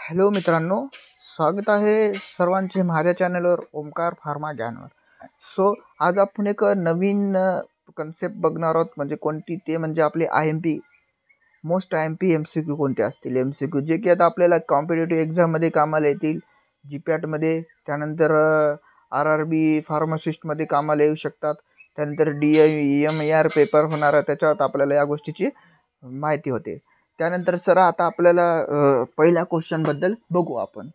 Hello मित्रांनो, स्वागत आहे सर्वांचे माझ्या चॅनलवर ओमकार फार्मा ज्ञानवर. आज आपण एक नवीन कन्सेप्ट बघणार आहोत. म्हणजे कोणती ते म्हणजे आपले IMP मोस्ट IMP MCQ कोणते असतील. MCQ जे की आता आपल्याला कॉम्पिटेटिव्ह एक्झाममध्ये कामाला येतील, GPAT त्यानंतर RRB फार्मासिस्टमध्ये कामाला येऊ शकतात. त्यानंतर DMER पेपर होणार आहे, त्याच्यावर आपल्याला या गोष्टीची माहिती होते. त्यानंतर सर आता आपल्याला पहिल्या क्वेश्चनबद्दल बघू आपण.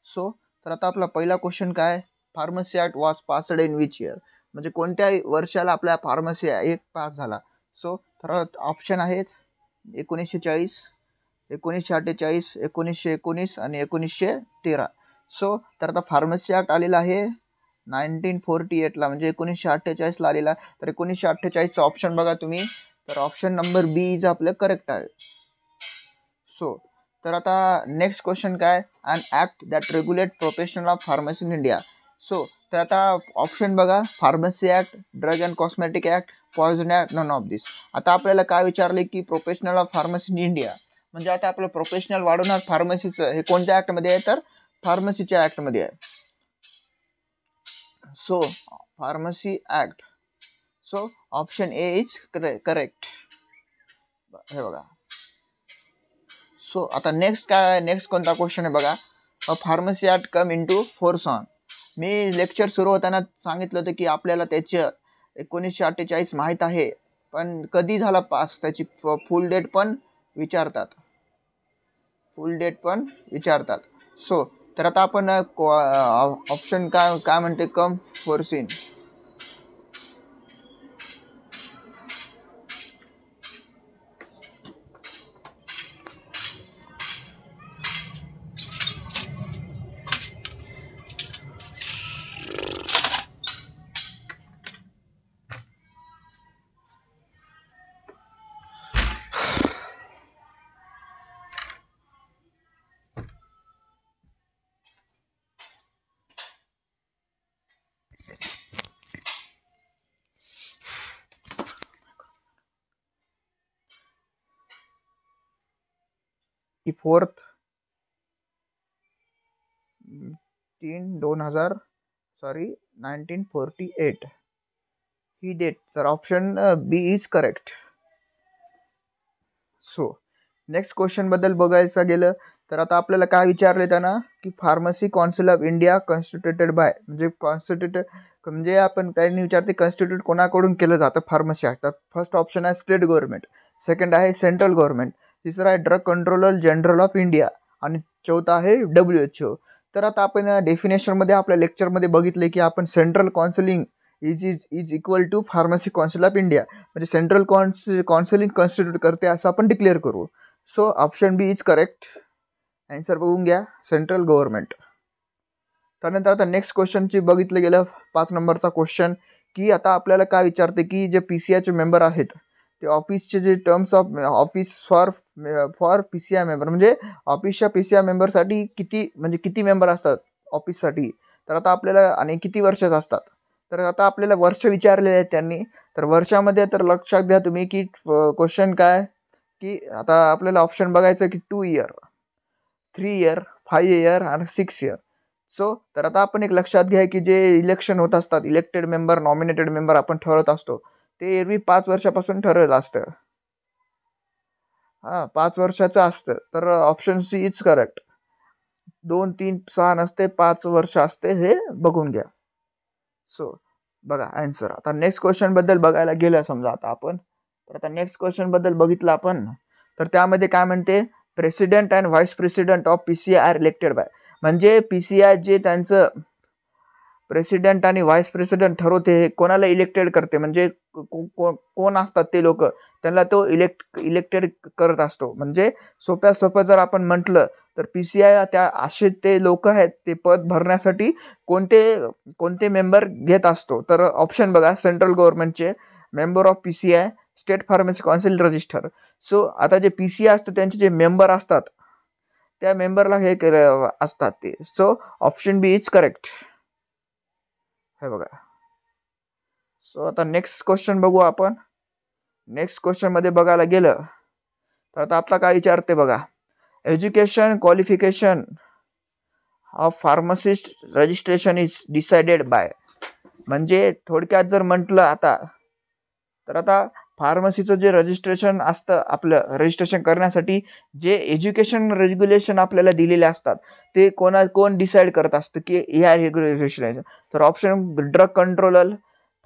तर आता आपला पहिला क्वेश्चन काय, pharmacy act was passed in which year, म्हणजे कोणत्या वर्षाला आपल्या फार्मसी ॲक्ट पास झाला. तर ऑप्शन आहेत 1940, 1948, 1919 आणि 1913. तर आता फार्मसी ॲक्ट आलेला आहे 1948ला, म्हणजे 1948ला आलेला. तर 1948चा ऑप्शन बघा तुम्ही, तर ऑप्शन नंबर बी इज आपलं करेक्ट आहे. तर आता नेक्स्ट क्वेश्चन काय, an act that regulate professional of pharmacy in India. तर आता ऑप्शन बघा, pharmacy act, drug and cosmetic act, poison act, none of this. आता आपल्याला काय विचारले की professional of pharmacy in India, म्हणजे आता आपलं प्रोफेशनल वाढवणार फार्मसीचं हे कोणत्या ॲक्टमध्ये आहे, तर फार्मसीच्या ॲक्टमध्ये आहे. Pharmacy act. Option A is correct. हे बघा. आता नेक्स्ट काय, नेक्स्ट कोणता क्वेश्चन आहे बघा, pharmacy act come into force on. Me lecture सुरू होताना सांगितलं होतं की आपल्याला त्याचं 1948 माहीत आहे, पण कधी झाला पास त्याची फुल डेट पण विचारतात. तर आता आपण ऑप्शन काय म्हणते, कम फोर्स इन. की 1948 ही डेट. तर option B is correct. Next question बद्दल बघायचं गेलं तर आता आपल्याला काय विचारले त्यांना की pharmacy council of India constituted by, म्हणजे आपण काही विचारते कॉन्स्टिट्यूट कोणाकडून केलं जातं फार्मसी ॲक्ट. तर फर्स्ट ऑप्शन आहे स्टेट गव्हर्नमेंट, सेकंड आहे सेंट्रल गव्हर्नमेंट, तिसरा आहे drug controller general of India आणि चौथा आहे WHO. तर आता आपण डेफिनेशनमध्ये आपल्या लेक्चरमध्ये बघितले की आपण central counselling is equal to pharmacy council of India, म्हणजे सेंट्रल काउन्सिलिंग कॉन्स्टिट्यूट करते असं आपण डिक्लेअर करू. Option B is correct. Answer बघून घ्या, सेंट्रल गव्हर्नमेंट. त्यानंतर आता नेक्स्ट क्वेश्चनची बघितलं गेलं 5 नंबरचा क्वेश्चन, की आता आपल्याला काय विचारते की जे PCIचे मेंबर आहेत ते ऑफिसचे जे terms of office for PCI member, म्हणजे ऑफिसच्या PCI मेंबरसाठी किती मेंबर असतात ऑफिससाठी. तर आता आपल्याला आणि किती वर्षाचे असतात. तर आता आपल्याला वर्ष विचारलेले आहेत त्यांनी. तर वर्षामध्ये तर लक्षात घ्या तुम्ही की क्वेश्चन काय, की आता आपल्याला ऑप्शन बघायचं की 2 इयर, 3 इयर, 5 इयर आणि 6 इयर. तर आता आपण एक लक्षात घ्या की जे इलेक्शन होत असतात, इलेक्टेड मेंबर, नॉमिनेटेड मेंबर आपण ठरवत असतो, ते एरवी 5 वर्षापासून ठरवलं असतं. 5 वर्षाचं असतं. तर ऑप्शन सी इज करेक्ट. 2, 3, 6 नसते, 5 वर्ष असते, हे बघून घ्या. बघा आन्सर. आता नेक्स्ट क्वेश्चन बद्दल बघायला गेलं समजा आता आपण, तर आता नेक्स्ट क्वेश्चन बद्दल बघितलं आपण, तर त्यामध्ये काय म्हणते, president and vice president of PCI are elected by, म्हणजे PCI जे त्यांचं प्रेसिडेंट आणि व्हाईस प्रेसिडेंट ठरवते हे कोणाला इलेक्टेड करते, म्हणजे कोण असतात ते लोक, त्यांना तो इलेक्टेड करत असतो. म्हणजे सोप्या जर आपण म्हटलं तर PCI त्या असे ते लोक आहेत, ते पद भरण्यासाठी कोणते मेंबर घेत असतो. तर ऑप्शन बघा, सेंट्रल गव्हर्नमेंटचे member of PCI, state pharmacy council register. आता जे PCI असतं त्यांचे जे मेंबर असतात त्या मेंबरला हे असतात ते. Option B is correct. हे बघा. आता नेक्स्ट क्वेश्चन बघू आपण. नेक्स्ट क्वेश्चन मध्ये बघायला गेलं तर आता आपला काय विचारते बघा, education qualification of pharmacist registration is decided by. म्हणजे थोडक्यात जर म्हटलं आता तर आता फार्मसीचं जे रजिस्ट्रेशन असतं आपलं रजिस्ट्रेशन करण्यासाठी जे एज्युकेशन रेग्युलेशन आपल्याला दिलेले असतात ते कोण डिसाईड करत असतं की ह्या रेग्युलेशन. तर option drug controller,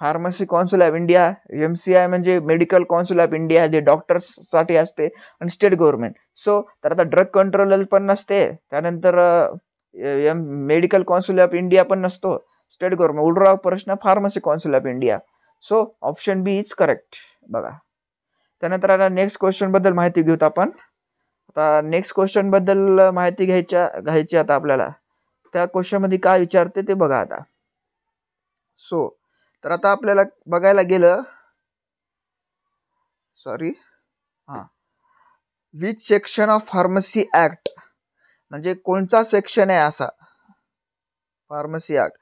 pharmacy council of India, MCI म्हणजे मेडिकल कौन्सिल ऑफ इंडिया जे डॉक्टर्ससाठी असते, आणि स्टेट गव्हर्नमेंट. सो तर आता ड्रग कंट्रोलर पण नसते, त्यानंतर मेडिकल कौन्सिल ऑफ इंडिया पण नसतो, स्टेट गव्हर्नमेंट. उलरा प्रश्न pharmacy council of India. So option B is correct बघा. त्यानंतर आता नेक्स्ट क्वेश्चन बद्दल माहिती घेऊत आपण. आता नेक्स्ट क्वेश्चन बद्दल माहिती घ्यायची आता आपल्याला. त्या क्वेश्चन मध्ये काय विचारते ते बघा आता. सो तर आता आपल्याला बघायला गेलं which section of pharmacy act म्हणजे कोणता सेक्शन आहे असा pharmacy act.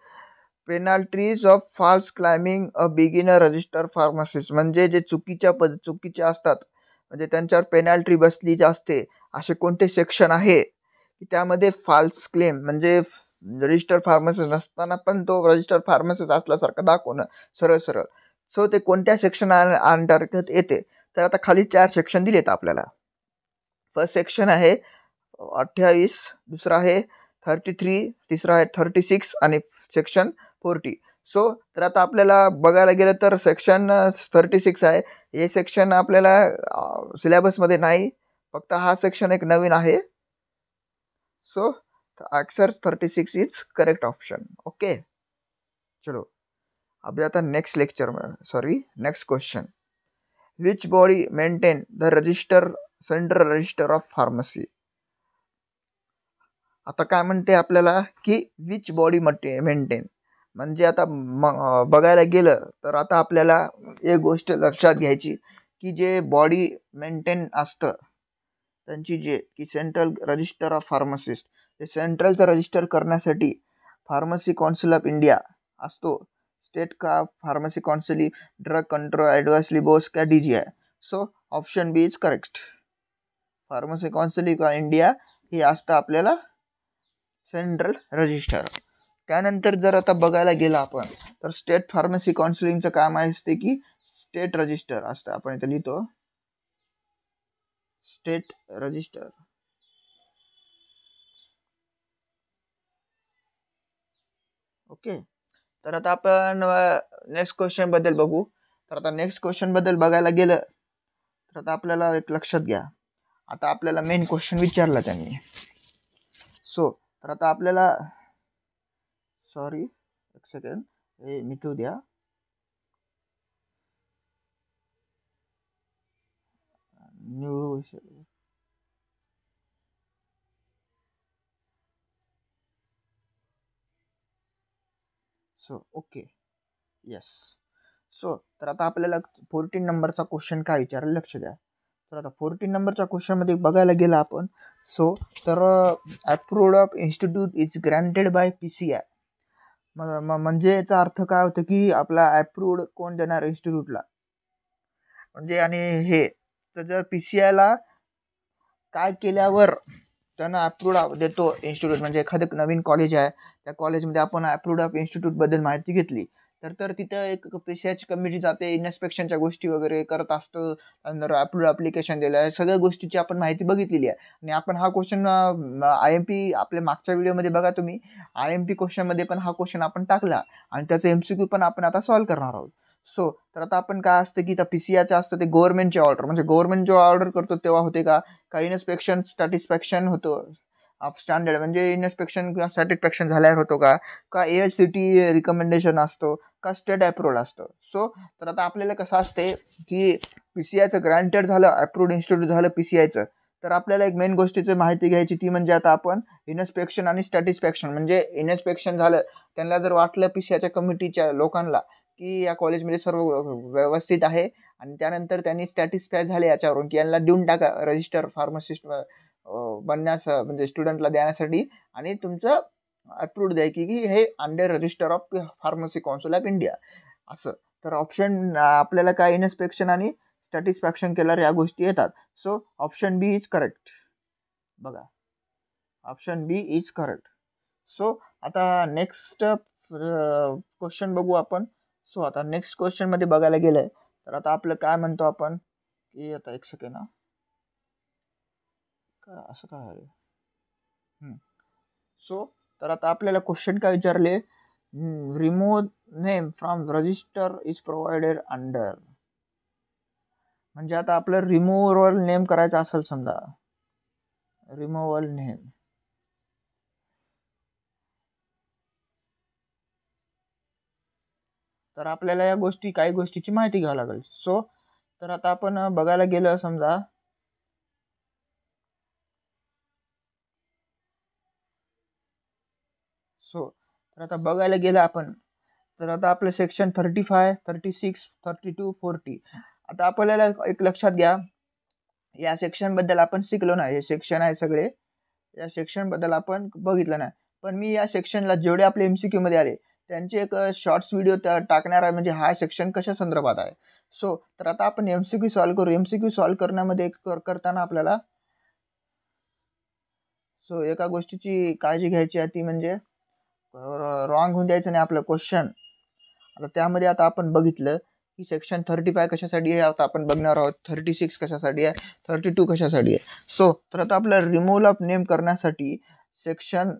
Penalties of false claiming a beginner register pharmacist म्हणजे जे चुकीचे असतात म्हणजे त्यांच्यावर पेनल्टी बसली असते असे कोणते सेक्शन आहे की त्यामध्ये फॉल्स क्लेम म्हणजे रजिस्टर फार्मासिस्ट नसताना पण तो रजिस्टर फार्मासिस्ट असल्यासारखं दाखवणं सरळ. सो ते कोणत्या सेक्शन अंतर्गत येते. तर आता खाली 4 सेक्शन दिलेत आपल्याला. फर्स्ट सेक्शन आहे 28, दुसरा आहे 33, तिसरा आहे 36 आणि सेक्शन 40. सो तर आता आपल्याला बघायला गेलं तर सेक्शन 36 आहे. हे सेक्शन आपल्याला सिलेबसमध्ये नाही, फक्त हा सेक्शन एक नवीन आहे. So answer 36 is correct option. Okay चलो अभी आता next next question. Which body maintain the central register of pharmacy. आता काय म्हणते आपल्याला की विच बॉडी मेंटेन म्हणजे आता बघायला गेलं तर आता आपल्याला एक गोष्ट लक्षात घ्यायची की जे बॉडी मेंटेन असतं त्यांची जे की सेंट्रल रजिस्टर ऑफ फार्मासिस्ट, ते सेंट्रलचं रजिस्टर करण्यासाठी फार्मसी कौन्सिल ऑफ इंडिया असतो, स्टेट का pharmacy council, drug control advisory बोस का DGI. So option B is correct. Pharmacy council का इंडिया हे असतं आपल्याला सेंट्रल रजिस्टर. त्यानंतर जर आता बघायला गेलं आपण तर स्टेट फार्मसी काउन्सिलिंगचं काम असते की स्टेट रजिस्टर असतं. आपण इथे लिहितो स्टेट रजिस्टर. ओके तर आता आपण नेक्स्ट क्वेश्चन बद्दल बघू. तर आता नेक्स्ट क्वेश्चन बद्दल बघायला गेलं तर आता आपल्याला एक लक्षात घ्या. आता आपल्याला मेन क्वेश्चन विचारला त्यांनी. सो तर आता आपल्याला एक सेकंड हे मिटू द्या. New okay yes. सो तर आता आपल्याला 14 नंबरचा क्वेश्चन काय विचारायला लक्ष द्या. तर आता 14 नंबरच्या क्वेश्चनमध्ये बघायला गेलं आपण. सो तर approved of institute is granted by PCI. म्हणजे याचा अर्थ काय होतं की आपला अप्रूव्ड कोण देणार इन्स्टिट्यूटला म्हणजे. आणि हे तर जर PCIला काय केल्यावर त्यांना अप्रूव्ड देतो इन्स्टिट्यूट म्हणजे एखादं नवीन कॉलेज आहे त्या कॉलेजमध्ये आपण अप्रूव्ड ऑफ इन्स्टिट्यूटबद्दल माहिती घेतली तर तिथं एक PCIची कमिटी जाते, इन्स्पेक्शनच्या गोष्टी वगैरे करत असतं, नंतर अप्रूव्ड ॲप्लिकेशन दिलं आहे, सगळ्या गोष्टीची आपण माहिती बघितलेली आहे. आणि आपण हा क्वेश्चन IMP आपल्या मागच्या व्हिडिओमध्ये बघा तुम्ही, IMP क्वेश्चनमध्ये पण हा क्वेश्चन आपण टाकला आणि त्याचं MCQ पण आपण आता सॉल्व्ह करणार आहोत. सो तर आता आपण काय असतं की PCIचं असतं ते गव्हर्नमेंटची ऑर्डर म्हणजे गव्हर्नमेंट जो ऑर्डर करतो तेव्हा होते का इन्स्पेक्शन सॅटिस्फॅक्शन होतो ऑफ स्टँडर्ड म्हणजे इन्स्पेक्शन किंवा सॅटिस्फॅक्शन झाल्यावर होतो का ALCT रिकमेंडेशन असतो का स्टेट अप्रूव्ड असतं. सो तर आता आपल्याला कसं असते की PCIचं ग्रँटेड झालं, अप्रूव्ड इन्स्टिट्यूट झालं PCIचं, तर आपल्याला एक मेन गोष्टीची माहिती घ्यायची ती म्हणजे आता आपण इन्स्पेक्शन आणि सॅटिस्फॅक्शन म्हणजे इन्स्पेक्शन झालं त्यांना जर वाटलं PCIच्या कमिटीच्या लोकांना की या कॉलेजमध्ये सर्व व्यवस्थित आहे आणि त्यानंतर त्यांनी सॅटिस्फाय झाले याच्यावरून की यांना देऊन टाका रजिस्टर फार्मासिस्ट बनण्यास म्हणजे स्टुडंटला देण्यासाठी आणि तुमचं अप्रूव्ड द्या की हे under register of pharmacy council of India असं. तर ऑप्शन आपल्याला काय इन्स्पेक्शन आणि सॅटिस्फॅक्शन केल्यावर या गोष्टी येतात. So option B is correct. बघा option B is correct. So आता नेक्स्ट क्वेश्चन बघू आपण. सो आता नेक्स्ट क्वेश्चन मध्ये बघायला गेलंय तर आता आपलं काय म्हणतो आपण की आता एक सेकंड ना का असं काय आहे. सो तर आता आपल्याला क्वेश्चन काय विचारले, remove name from register is provided under. म्हणजे आता आपलं रिमूव्हल नेम करायचं असेल समजा, रिमूव्हल नेम तर आपल्याला या गोष्टी काही गोष्टीची माहिती घ्यावी लागेल. सो तर आता आपण बघायला गेलं समजा, सो तर आता बघायला गेलं आपण तर आता आपलं सेक्शन 35, 36, 32, 40. आता आपल्याला एक लक्षात घ्या, या सेक्शन बद्दल आपण शिकलो नाही. हे सेक्शन आहे सगळे, या सेक्शन बद्दल आपण बघितलं नाही. पण मी या सेक्शनला जेवढे आपले MCQ मध्ये आले त्यांचे एक शॉर्ट्स व्हिडिओ टाकणार आहे, म्हणजे हा सेक्शन कशा संदर्भात आहे. सो तर आता आपण MCQ सॉल्व्ह करू. MCQ सॉल्व्ह करण्यामध्ये करताना आपल्याला सो एका गोष्टीची काळजी घ्यायची आहे, ती म्हणजे रॉंग होऊन द्यायचं नाही आपलं क्वेश्चन. आता त्यामध्ये आता आपण बघितलं की सेक्शन 35 कशासाठी आहे, आता आपण बघणार आहोत 36 कशासाठी आहे, 32 कशासाठी आहे. सो तर आता आपल्या रिमूव्हल ऑफ नेम करण्यासाठी सेक्शन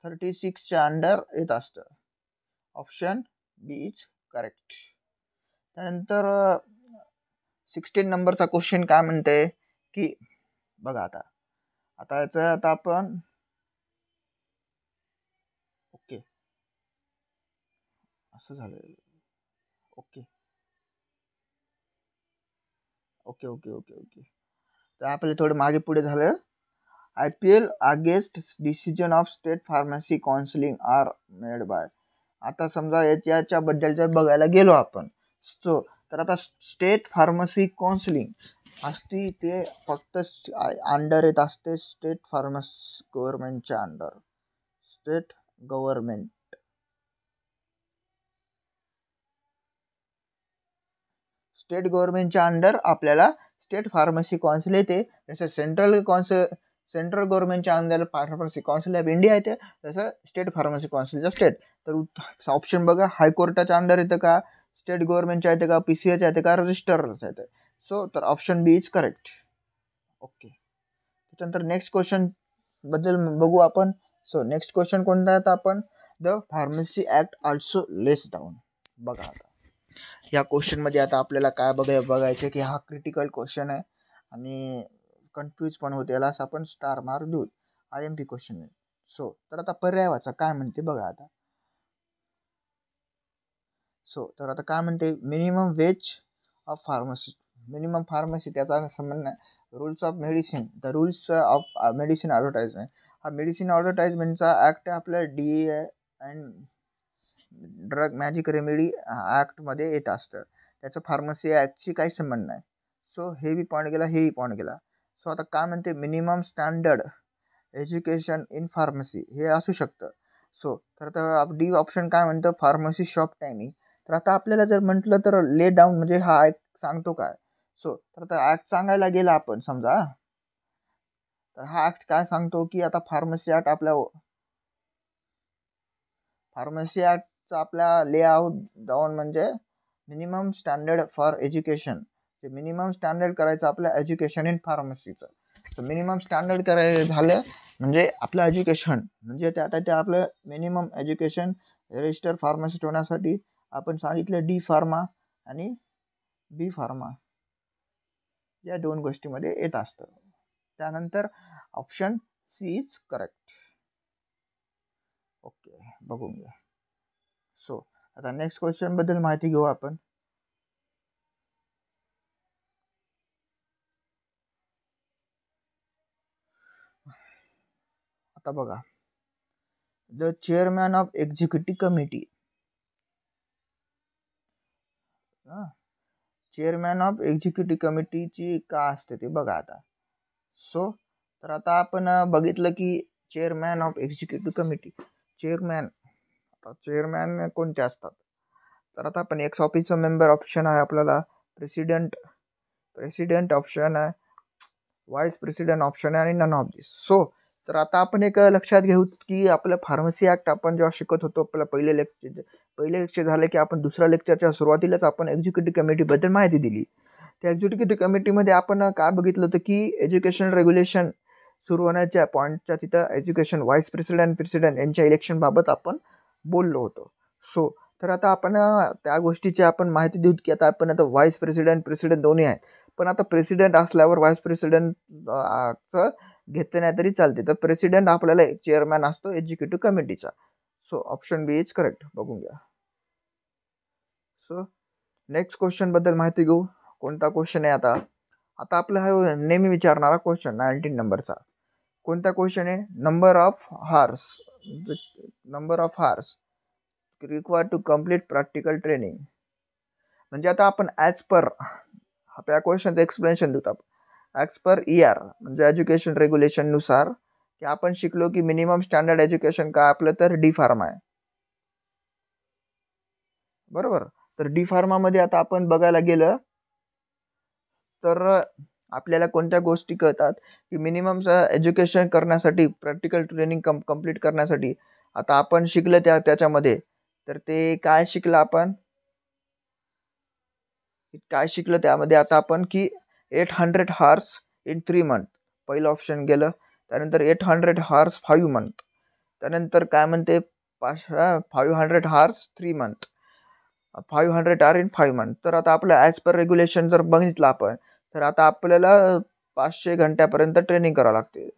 36 च्या अंडर येत असतं. Option B is correct. त्यानंतर 16 नंबरचा क्वेश्चन काय म्हणते की बघा आता आता याचं आता आपण ओके असं झालं. Okay okay okay okay okay तर आपले थोडं मागे पुढे झालं. IPL against decision of state pharmacy counselling are made by. आता समजा याच्याबद्दल जर बघायला गेलो आपण, सो तर आता स्टेट फार्मसी काउन्सिलिंग असती ते फक्त अंडर येत असते स्टेट फार्मसी गव्हर्नमेंटच्या अंडर. स्टेट गव्हर्नमेंट स्टेट गव्हर्नमेंटच्या अंडर आपल्याला स्टेट फार्मसी काउन्सिल येते. जसं सेंट्रल गव्हर्नमेंटच्या under pharmacy council of India येते, तसं स्टेट फार्मसी काउन्सिलच्या स्टेट. तर ऑप्शन बघा, हायकोर्टाच्या अंडर येतं का, स्टेट गव्हर्नमेंटच्या येते का, PCAच्या येते का, रजिस्टरच येते. सो तर option B is correct. Okay त्याच्यानंतर नेक्स्ट क्वेश्चन बद्दल बघू आपण. सो नेक्स्ट क्वेश्चन कोणता आहे आपण, the pharmacy act also lays down. बघा आता या क्वेश्चनमध्ये आता आपल्याला काय बघायचं की हा क्रिटिकल क्वेश्चन आहे आणि कन्फ्यूज पण होते, याला असं आपण स्टार मार्क देऊ. IMP क्वेश्चन आहे. सो तर आता पर्याय वाचा काय म्हणते बघा आता. सो तर आता काय म्हणते, minimum wage of pharmacy. Minimum pharmacy त्याचा संबंध नाही. Rules of medicine, the rules of medicine advertisement. हा मेडिसिन ॲडव्हर्टाइजमेंटचा ॲक्ट आपल्या DA and drug magic remedy ॲक्टमध्ये येत असतं. त्याचं फार्मसी ॲक्टशी काही संबंध नाही. सो हे बी पॉईंट गेला, हेही पॉईंट गेला. सो आता काय म्हणते, minimum standard education in pharmacy हे असू शकतं. सो तर आता डी ऑप्शन काय म्हणतं, फार्मसी शॉप टायमिंग. तर आता आपल्याला जर म्हटलं तर ले डाऊन म्हणजे हा ॲक्ट सांगतो काय. सो तर आता ॲक्ट सांगायला गेला आपण समजा, तर हा ॲक्ट काय सांगतो की आता फार्मसी ॲक्ट आपल्या फार्मसी ॲक्टचा आपल्या लेआउट डाऊन म्हणजे मिनिमम स्टँडर्ड फॉर एज्युकेशन. ते मिनिमम स्टँडर्ड करायचं आपलं एज्युकेशन इन फार्मसीचं. तर मिनिमम स्टँडर्ड करायचं झालं म्हणजे आपलं एज्युकेशन, म्हणजे ते आता ते आपलं मिनिमम एज्युकेशन रजिस्टर फार्मासिस्ट होण्यासाठी आपण सांगितलं डी फार्मा आणि बी फार्मा या दोन गोष्टीमध्ये येत असतं. त्यानंतर option C is correct. Okay बघून घ्या. सो आता नेक्स्ट क्वेश्चन बद्दल माहिती घेऊ आपण. आता बघा, the chairman of executive committee. Chairman of executive कमिटीची का असते ते बघा आता. सो तर आता आपण बघितलं की chairman of executive committee, chairman कोणते असतात. तर आता आपण एक्स ऑफिसर मेंबर ऑप्शन आहे आपल्याला, प्रेसिडेंट ऑप्शन आहे, व्हाईस प्रेसिडेंट ऑप्शन आहे आणि नन ऑफ दिस. सो तर आता आपण एक लक्षात घेऊ की आपलं फार्मसी ॲक्ट आपण जेव्हा शिकत होतो आपलं पहिले लेक्चर झालं की आपण दुसऱ्या लेक्चरच्या सुरुवातीलाच आपण एक्झिक्युटिव्ह कमिटीबद्दल माहिती दिली. त्या एक्झिक्युटिव्ह कमिटीमध्ये आपण काय बघितलं होतं की एज्युकेशन रेग्युलेशन सुरू होण्याच्या पॉईंटच्या तिथं एज्युकेशन व्हाईस प्रेसिडेंट यांच्या इलेक्शनबाबत आपण बोललो होतो. सो तर आता आपण त्या गोष्टीची आपण माहिती देऊ की आता आपण आता व्हाईस प्रेसिडेंट दोन्ही आहे, पण आता प्रेसिडेंट असल्यावर व्हाईस प्रेसिडेंटचं घेतलं नाही तरी चालते. तर प्रेसिडेंट आपल्याला चेअरमॅन असतो एक्झिक्युटिव्ह कमिटीचा. So option B is correct. बघून घ्या. सो नेक्स्ट क्वेश्चनबद्दल माहिती घेऊ. कोणता क्वेश्चन आहे आता आता आपला हा नेहमी विचारणारा क्वेश्चन 19 नंबरचा. कोणता क्वेश्चन आहे? Number of hours require to complete practical training. म्हणजे आता आपण ॲज पर त्या क्वेश्चनचं एक्सप्लेनेशन देतो आपण. ॲज पर ER म्हणजे एज्युकेशन रेग्युलेशननुसार की आपण शिकलो की मिनिमम स्टँडर्ड एज्युकेशन काय आपलं तर डी फार्मा आहे, बरोबर. तर डी फार्मामध्ये आता आपण बघायला गेलं तर आपल्याला कोणत्या गोष्टी कळतात की मिनिमम एज्युकेशन करण्यासाठी प्रॅक्टिकल ट्रेनिंग कंप्लीट करण्यासाठी आता आपण शिकलं त्याच्यामध्ये तर ते काय शिकलं त्यामध्ये आता आपण की 800 हार्स इन 3 मंथ पहिलं ऑप्शन गेलं. त्यानंतर 800 हार्स 5 मंथ. त्यानंतर काय म्हणते 500 hours 3 month, 500 or in 5 month. तर आता आपलं ॲज पर रेग्युलेशन जर बघितलं आपण तर आता आपल्याला 500 घंट्यापर्यंत ट्रेनिंग करावं लागते.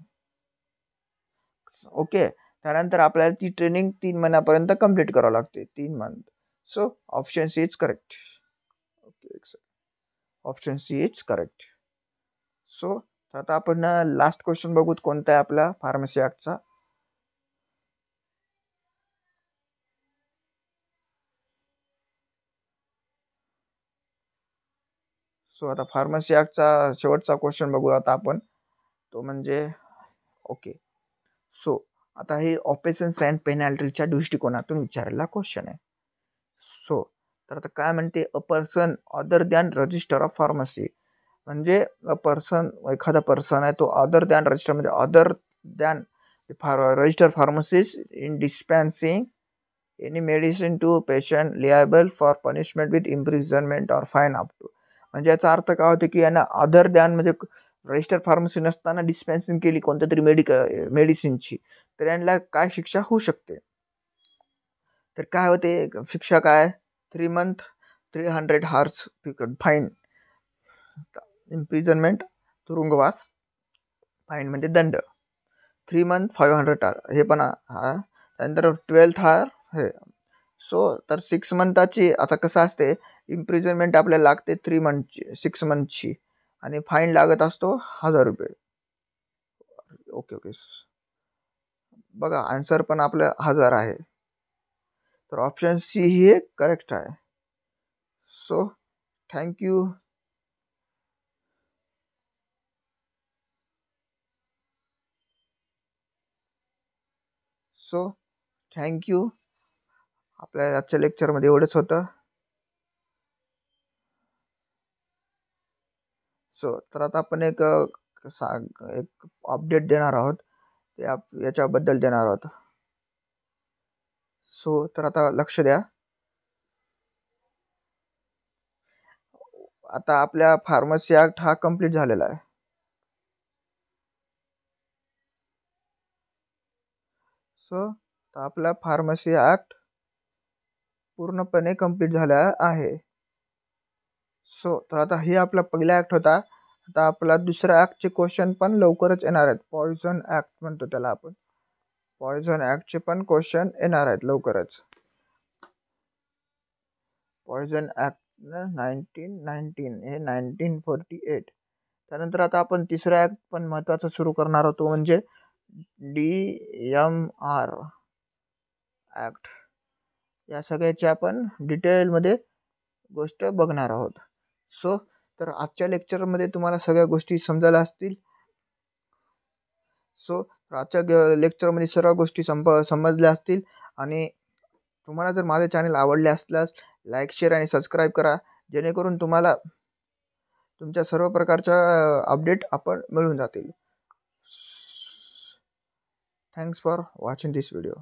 ओके. त्यानंतर आपल्याला ती ट्रेनिंग 3 महिन्यापर्यंत कंप्लीट करावं लागते, 3 मंथ. So option C is correct. Okay, option C is correct. So आता आपण लास्ट क्वेश्चन बघूत कोणता आहे आपला फार्मसी ॲक्टचा. सो आता फार्मसी ॲक्टचा शेवटचा क्वेश्चन बघू आता आपण, तो म्हणजे ओके. सो आता हे ऑफेन्स अँड पेनॅल्टीच्या दृष्टिकोनातून विचारलेला क्वेश्चन आहे. सो तर आता काय म्हणते a person other than register of pharmacy. म्हणजे एखादा पर्सन आहे तो अदर दॅन रजिस्टर म्हणजे other than register pharmacist in dispensing any medicine to patient liable for punishment with imprisonment or fine up to. म्हणजे याचा अर्थ काय होते की यांना अदर दॅन म्हणजे रजिस्टर फार्मसी नसताना डिस्पेन्सिंग केली कोणत्या तरी मेडिसिनची तर यांना काय शिक्षा होऊ शकते. तर काय होते शिक्षा काय 3 मंथ 300 हार्स फाईन, इम्प्रिझनमेंट तुरुंगवास, फाईन म्हणजे दंड, 3 मंथ 500 आर हे पण त्यानंतर 12th आर हे. सो तर 6 मंथाची आता कसं असते इम्प्रिझनमेंट आपल्याला लागते 6 मंथची आणि फाईन लागत असतो 1000 रुपये. ओके. बघा आन्सर पण आपलं 1000 आहे. तर ऑप्शन सी हे करेक्ट आहे. So thank you. So thank you. आपल्या आजच्या लेक्चरमध्ये एवढंच होतं. सो तर आता आपण एक अपडेट देणार आहोत ते याच्याबद्दल देणार आहोत. सो तर आता लक्ष द्या. आता आपल्या फार्मसी ॲक्ट हा कंप्लीट झालेला आहे. सो आपला फार्मसी ॲक्ट पूर्णपणे कंप्लीट झाला आहे. सो तर आता हे आपला पहिला ॲक्ट होता. आता आपला दुसरा ॲक्टचे क्वेश्चन पण लवकरच येणार आहेत. पॉयझन ॲक्ट म्हणतो त्याला आपण. पॉयझन ॲक्टचे पण क्वेश्चन येणार आहेत लवकरच. पॉयझन ॲक्ट 1919 हे 1948. त्यानंतर आता आपण तिसरा ॲक्ट पण महत्त्वाचा सुरू करणार होतो म्हणजे DMR ॲक्ट. या सगळ्याची आपण डिटेलमध्ये गोष्ट बघणार आहोत. सो तर आजच्या लेक्चरमध्ये तुम्हाला सगळ्या गोष्टी समजायला असतील. सो आजच्या लेक्चरमध्ये सर्व गोष्टी समजल्या असतील आणि तुम्हाला जर माझे चॅनल आवडले असल्यास लाईक शेअर आणि सबस्क्राईब करा जेणेकरून तुम्हाला तुमच्या सर्व प्रकारच्या अपडेट आपण मिळून जातील. Thanks for watching this video.